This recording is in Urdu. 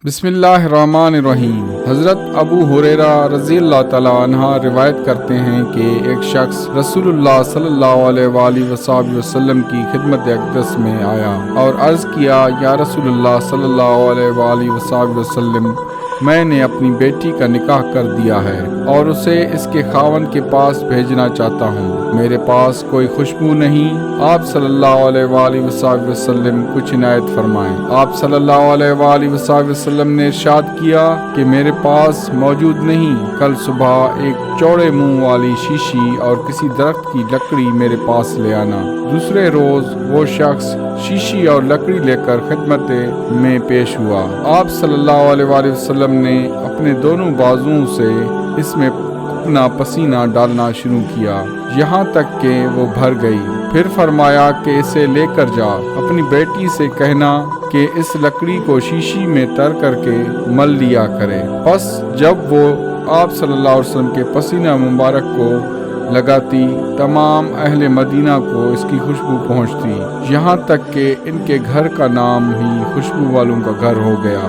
بسم اللہ الرحمن الرحیم۔ حضرت ابو ہریرہ رضی اللہ تعالیٰ عنہ روایت کرتے ہیں کہ ایک شخص رسول اللہ صلی اللہ علیہ وآلہ وسلم کی خدمت اقدس میں آیا اور عرض کیا، یا رسول اللہ صلی اللہ علیہ وآلہ وسلم، میں نے اپنی بیٹی کا نکاح کر دیا ہے اور اسے اس کے خاوند کے پاس بھیجنا چاہتا ہوں۔ میرے پاس کوئی خوشبو نہیں۔ آپ صلی اللہ علیہ وآلہ وسلم کچھ عنایت فرمائیں۔ آپ صلی اللہ علیہ وآلہ وسلم نے ارشاد کیا کہ میرے پاس موجود نہیں۔ کل صبح ایک چوڑے منہ والی شیشی اور کسی درخت کی لکڑی میرے پاس لے آنا۔ دوسرے روز وہ شخص شیشی اور لکڑی لے کر خدمت میں پیش ہوا۔ آپ صلی اللہ علیہ وآلہ وسلم نے اپنے دونوں بازوؤں سے اس میں اپنا پسینہ ڈالنا شروع کیا یہاں تک کہ وہ بھر گئی۔ پھر فرمایا کہ اسے لے کر جا، اپنی بیٹی سے کہنا کہ اس لکڑی کو شیشی میں تر کر کے مل لیا کرے۔ پس جب وہ آپ صلی اللہ علیہ وسلم کے پسینہ مبارک کو لگاتی، تمام اہل مدینہ کو اس کی خوشبو پہنچتی، یہاں تک کہ ان کے گھر کا نام ہی خوشبو والوں کا گھر ہو گیا۔